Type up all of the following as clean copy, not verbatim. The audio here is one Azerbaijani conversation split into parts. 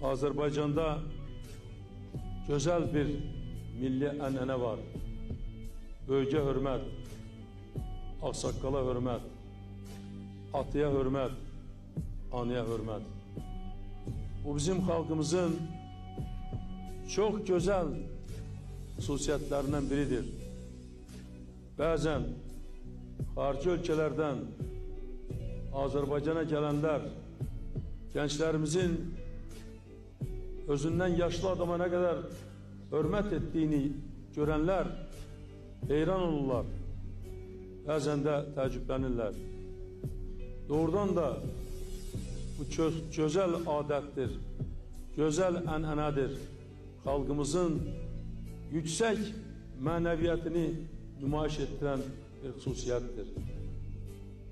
Azerbaycan'da güzel bir milli ənənə var. Böyüge hürmet, ağsaqqala hürmet, atıya hürmet, anıya hürmet. Bu bizim halkımızın çok güzel hususiyetlerinden biridir. Bazen xarici ülkelerden Azerbaycan'a gelenler gençlerimizin özünden yaşlı adama ne kadar hürmet ettiğini görenler heyran olurlar. Bazen de təəccüblənirlər. Doğrudan da bu güzel adettir, güzel ənənədir. Halkımızın yüksek mənəviyyətini nümayiş ettiren bir hususiyettir.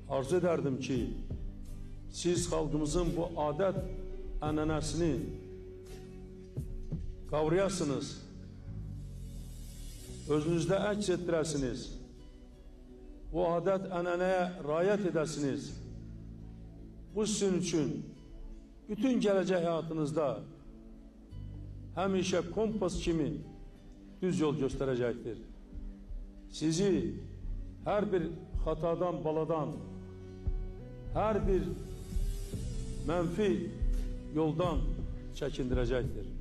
Arzu ederdim ki siz halkımızın bu adet ənənəsini kavrayasınız, özünüzde əks etdirəsiniz, bu adet ənənəyə riayət edəsiniz. Bu sizin için bütün gelecek hayatınızda həmişə kompas kimi düz yol gösterecektir. Sizi her bir hatadan, baladan, her bir menfi yoldan çekindirecektir.